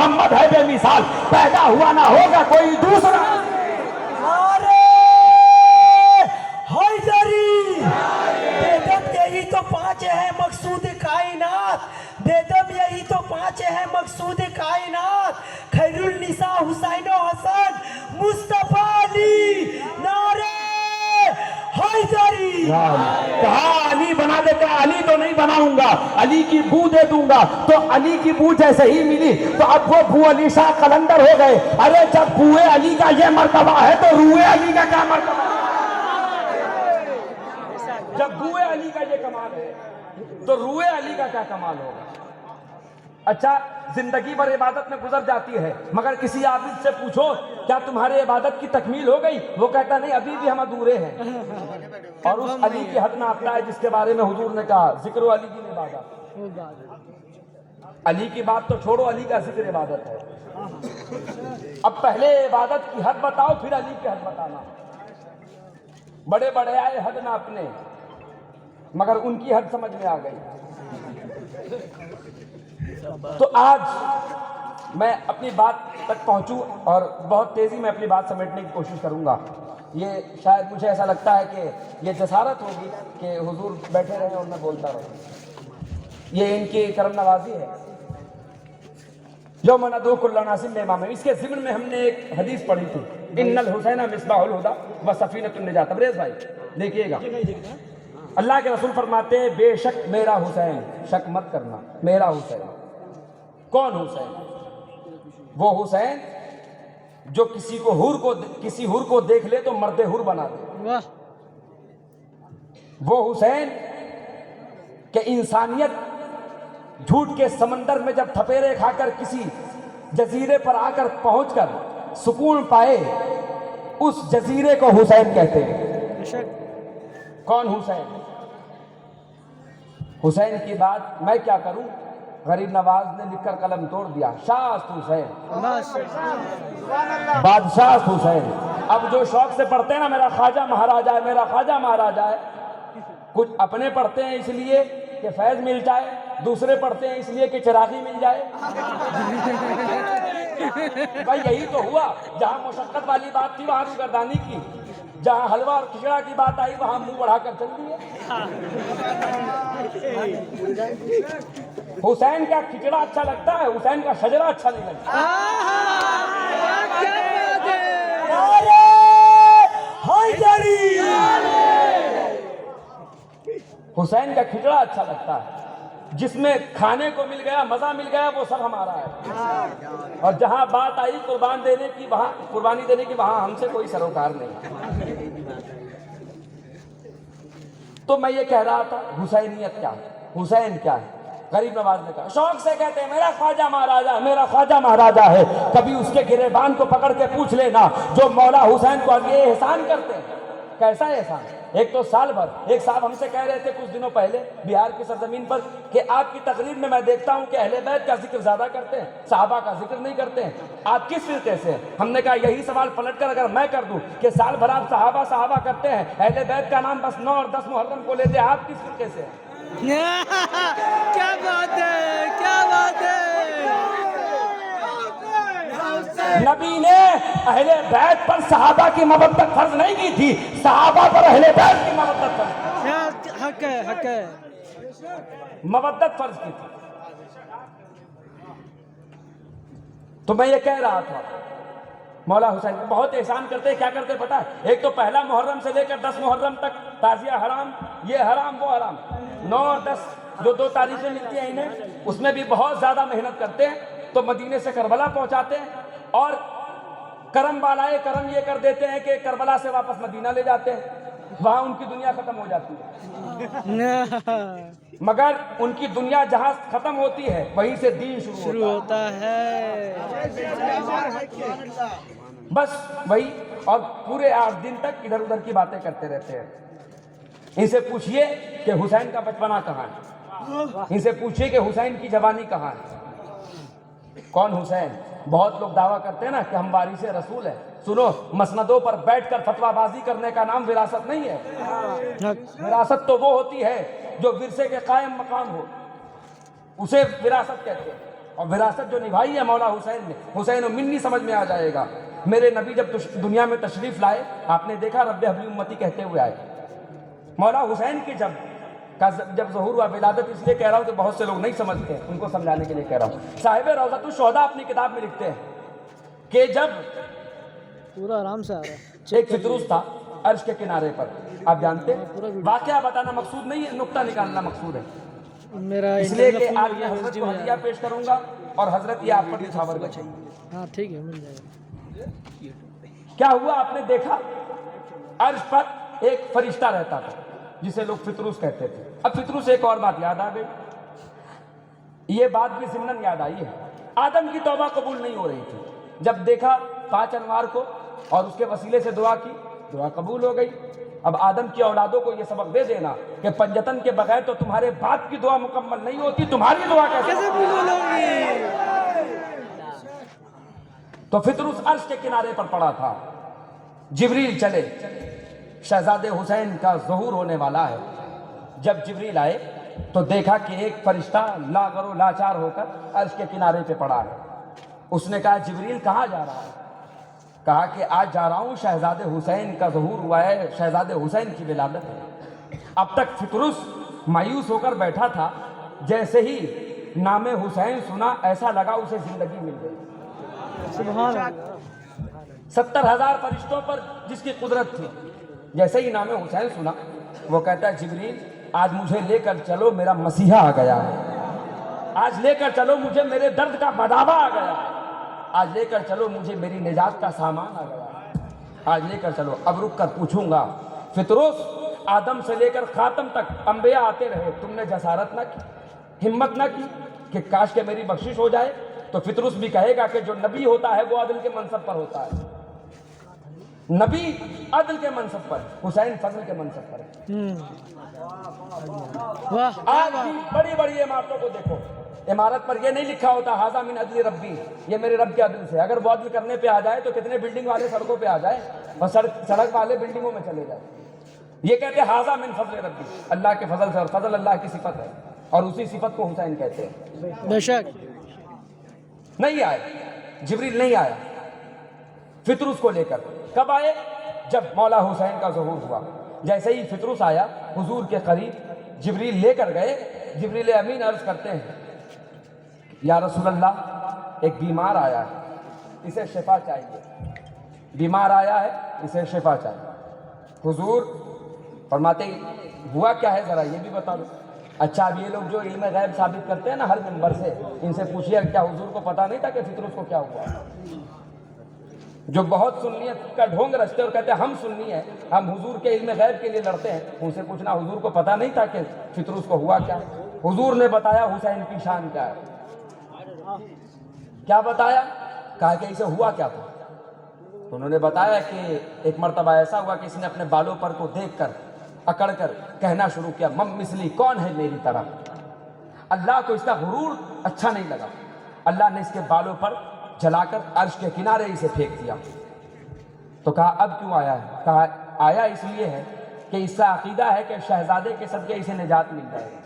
محمد ہے بے مثال، پیدا ہوا نہ ہوگا کوئی دوسرا۔ بیدم یہی تو پانچ ہیں مقصود کائنات، بیدم یہی تو پانچ ہیں مقصود کائنات، خیر النساء حسین و حسن مصطفیٰ علی، نعرہ حیدری۔ کہا علی بنا دے، کہا علی تو نہیں بناؤں گا، علی کی بو دے دوں گا، تو علی کی بو جیسے ہی ملی تو اب وہ بو علی شاہ قلندر ہو گئے۔ ارے جب بوئے علی کا یہ مرتبہ ہے تو روئے علی کا کیا مرتبہ ہے؟ جب بوئے علی کا یہ کمال ہے تو روئے علی کا کیا کمال ہوگا؟ اچھا، زندگی بھر عبادت میں گزر جاتی ہے، مگر کسی عابد سے پوچھو کیا تمہارے عبادت کی تکمیل ہو گئی؟ وہ کہتا نہیں، ابھی بھی ہم ادھورے ہیں۔ اور اس علی کی حد ناپتا ہے جس کے بارے میں حضور نے کہا ذکر علی کی عبادت۔ علی کی بات تو چھوڑو، علی کا ذکر عبادت ہے۔ اب پہلے عبادت کی حد بتاؤ، پھر علی کی حد بتانا۔ بڑے بڑے آئے حد ناپنے، مگر ان کی حد سمجھ میں آ گئی۔ تو آج میں اپنی بات تک پہنچوں اور بہت تیزی میں اپنی بات سمیٹنے کی کوشش کروں گا۔ یہ شاید مجھے ایسا لگتا ہے کہ یہ جسارت ہوگی کہ حضور بیٹھے رہے اور میں بولتا رہوں، یہ ان کی کرم نوازی ہے۔ یوم ندعو کل اناس بامامہم، اس کے ضمن میں ہم نے ایک حدیث پڑھی تھی، ان الحسین مصباح الہدی و سفینۃ النجات۔ تبریز بھائی دیکھیے گا، اللہ کے رسول فرماتے ہیں بے شک میرا حسین، شک مت کرنا، میرا حسین۔ کون حسین؟ وہ حسین جو کسی حور کو دیکھ لے تو مرد حور بنا دے۔ وہ حسین کہ انسانیت جھوٹ کے سمندر میں جب تھپیرے کھا کر کسی جزیرے پر آ کر پہنچ کر سکون پائے، اس جزیرے کو حسین کہتے ہیں۔ کون حسین؟ حسین کی بات میں کیا کروں، غریب نواز نے لکھ کر قلم توڑ دیا، شاہ حسین، بادشاہ حسین۔ اب جو شوق سے پڑھتے ہیں نا میرا خواجہ مہاراجہ ہے، میرا خواجہ مہاراجہ ہے، کچھ اپنے پڑھتے ہیں اس لیے کہ فیض مل جائے، دوسرے پڑھتے ہیں اس لیے کہ چراغی مل جائے۔ بھائی یہی تو ہوا، جہاں مشقت والی بات تھی وہاں روگردانی کی، جہاں حلوہ اور کھچڑا کی بات آئی وہاں منہ بڑھا کر چل دیے۔ حسین کا کھچڑا اچھا لگتا ہے، حسین کا شجرہ اچھا نہیں لگتا۔ حسین کا کھچڑا اچھا لگتا ہے، جس میں کھانے کو مل گیا، مزہ مل گیا، وہ سب ہمارا ہے۔ اور جہاں بات آئی قربانی دینے کی وہاں ہم سے کوئی سروکار نہیں۔ تو میں یہ کہہ رہا تھا حسینیت کیا ہے، حسین کیا ہے؟ غریب نواز نے کہا، شوق سے کہتے ہیں میرا خواجہ مہاراجہ ہے، میرا خواجہ مہاراجہ ہے۔ کبھی اس کے گریبان کو پکڑ کے پوچھ لینا جو مولا حسین کو یہ احسان کرتے ہیں، کیسا احسان؟ ایک تو سال بھر، ایک صاحب ہم سے کہہ رہے تھے کچھ دنوں پہلے بہار کی سرزمین پر کہ آپ کی تقریر میں دیکھتا ہوں کہ اہل بیت کا ذکر زیادہ کرتے ہیں، صحابہ کا ذکر نہیں کرتے ہیں، آپ کس فرقے سے؟ ہم نے کہا یہی سوال پلٹ کر اگر میں کر دوں کہ سال بھر آپ صحابہ کرتے ہیں، اہل بیت کا نام بس 9 اور 10 محرم کو لیتے ہیں، آپ کس فرقے سے؟ کیا بات ہے، کیا بات ہے۔ نبی نے اہل بیت پر صحابہ کی مودت فرض نہیں کی تھی، صحابہ پر اہل بیت کی مودت فرض کی تھی۔ حق ہے، حق ہے، مودت فرض کی تھی۔ تو میں یہ کہہ رہا تھا مولا حسین بہت احسان کرتے، کیا کرتے پتہ ہے؟ ایک تو پہلا محرم سے لے کر 10 محرم تک تعزیہ حرام، یہ حرام وہ حرام، 9 اور 10 جو 2 تاریخیں ملتی ہیں انہیں، اس میں بھی بہت زیادہ محنت کرتے ہیں۔ تو مدینے سے کربلا پہنچاتے ہیں اور کرم بالائے کرم یہ کر دیتے ہیں کہ کربلا سے واپس مدینہ لے جاتے ہیں، وہاں ان کی دنیا ختم ہو جاتی ہے۔ مگر ان کی دنیا جہاں ختم ہوتی ہے وہیں سے دین شروع ہوتا ہے۔ بس وہی، اور پورے 8 دن تک ادھر ادھر کی باتیں کرتے رہتے ہیں۔ ان سے پوچھئے کہ حسین کا بچپنا کہاں ہے، ان سے پوچھئے کہ حسین کی جوانی کہاں ہے۔ کون حسین؟ بہت لوگ دعویٰ کرتے ہیں نا کہ ہم وارث رسول ہیں۔ سنو، مسندوں پر بیٹھ کر فتویٰ بازی کرنے کا نام وراثت نہیں ہے۔ وراثت تو وہ ہوتی ہے جو ورثے کے قائم مقام ہو، اسے وراثت کہتے ہیں۔ اور وراثت جو نبھائی ہے مولا حسین نے، حسین و منی سمجھ میں آ جائے گا۔ میرے نبی جب دنیا میں تشریف لائے، آپ نے دیکھا رب حبلی امتی کہتے ہوئے آئے۔ مولا حسین کی جب ظہور ہوا، ولادت اس لیے کہہ رہا ہوں کہ بہت سے لوگ نہیں سمجھتے ہیں، ان کو سمجھانے کے لیے کہہ رہا ہوں۔ صاحب روضۃ الشہداء اپنی کتاب میں لکھتے ہیں کہ جب پورا آرام سے آ رہا ہے۔ ایک فطروس تھا عرش کے کنارے پر، آپ جانتے ہیں، واقعہ بتانا مقصود نہیں ہے، نقطہ نکالنا مقصود ہے، میرا اس لیے کہ انٹرنل آج فون میں ہو حضرت گیا، کو ہدیہ پیش کروں گا اور حضرت یہ آپ پر نچھاور کریں گے۔ ہاں ٹھیک ہے، مل جائے گا۔ کیا ہوا آپ نے دیکھا، عرش پر ایک فرشتہ رہتا تھا جسے لوگ فطروس کہتے تھے۔ اب فطروس ایک اور بات یاد آ گئی، یہ بات بھی ضمناً یاد آئی ہے، آدم کی توبہ قبول نہیں ہو رہی تھی، جب دیکھا 5 انوار کو اور اس کے وسیلے سے دعا کی، دعا قبول ہو گئی۔ اب آدم کی اولادوں کو یہ سبق دے دینا کہ پنجتن کے بغیر تو تمہارے باپ کی دعا مکمل نہیں ہوتی، تمہاری دعا کیسے قبول ہوگی؟ تو فطروس عرش کے کنارے پر پڑا تھا، جبریل چلے، شہزادے حسین کا ظہور ہونے والا ہے۔ جب جبریل آئے تو دیکھا کہ ایک فرشتہ لاغر و لاچار ہو کر عرش کے کنارے پہ پڑا ہے۔ اس نے کہا جبریل کہاں جا رہا ہے؟ کہا کہ آج جا رہا ہوں، شہزادے حسین کا ظہور ہوا ہے، شہزادے حسین کی ولادت ہے۔ اب تک فطروس مایوس ہو کر بیٹھا تھا، جیسے ہی نام حسین سنا ایسا لگا اسے زندگی مل گئی۔ سبحان اللہ۔ 70,000 فرشتوں پر جس کی قدرت تھی، جیسے ہی نام حسین سنا وہ کہتا ہے جبریل آج مجھے لے کر چلو، میرا مسیحا آ گیا ہے، آج لے کر چلو مجھے میرے درد کا بداوا آ گیا ہے، آج لے کر چلو مجھے میری نجات کا سامان آ گیا ہے، آج لے کر چلو۔ اب رک کر پوچھوں گا فطروس، آدم سے لے کر خاتم تک انبیاء آتے رہے، تم نے جسارت نہ کی، ہمت نہ کی کہ کاش کہ میری بخشش ہو جائے؟ تو فطروس بھی کہے گا کہ جو نبی ہوتا ہے وہ عدل کے منصب پر ہوتا ہے، نبی عدل کے منصب پر، حسین فضل کے منصب پر ہے۔ واہ، آج بھی بڑی بڑی عمارتوں کو دیکھو، عمارت پر یہ نہیں لکھا ہوتا ھذا من عدل ربی، یہ میرے رب کے عدل سے، اگر وہ عدل کرنے پہ آ جائے تو کتنے بلڈنگ والے سڑکوں پہ آ جائے اور سڑک والے بلڈنگوں میں چلے جائے۔ یہ کہتے ہیں ھذا من فضل ربی، اللہ کے فضل سے، اور فضل اللہ کی صفت ہے اور اسی صفت کو حسین کہتے ہیں۔ بے شک۔ نہیں آئے جبریل، نہیں آیا فطروس کو لے کر۔ کب آئے؟ جب مولا حسین کا ظہور ہوا۔ جیسے ہی فطروس آیا حضور کے قریب، جبریل لے کر گئے، جبریل امین عرض کرتے ہیں یا رسول اللہ ایک بیمار آیا ہے، اسے شفا چاہیے، بیمار آیا ہے اسے شفا چاہیے۔ حضور فرماتے ہوا کیا ہے ذرا یہ بھی بتا دو۔ اچھا اب یہ لوگ جو علم غیب ثابت کرتے ہیں نا ہر منبر سے، ان سے پوچھئے کیا حضور کو پتا نہیں تھا کہ فطروس کو کیا ہوا؟ جو بہت سنیت کا ڈھونگ رچتے اور کہتے ہیں ہم سنی ہیں، ہم حضور کے علم غیب کے لیے لڑتے ہیں، ان سے پوچھنا حضور کو پتا نہیں تھا کہ فطروس کو ہوا کیا؟ حضور نے بتایا حسین کی شان کیا ہے۔ کیا بتایا؟ کہا کہ اسے ہوا کیا تھا؟ انہوں نے بتایا کہ ایک مرتبہ ایسا ہوا کہ اس نے اپنے بالوں پر کو دیکھ کر اکڑ کر کہنا شروع کیا مم مثلی، کون ہے میری طرح؟ اللہ کو اس کا غرور اچھا نہیں لگا، اللہ نے اس کے بالوں پر جلا کر عرش کے کنارے اسے پھینک دیا۔ تو کہا اب کیوں آیا ہے؟ کہا آیا اس لیے ہے کہ اس کا عقیدہ ہے کہ شہزادے کے صدقے اسے نجات مل جائے گی۔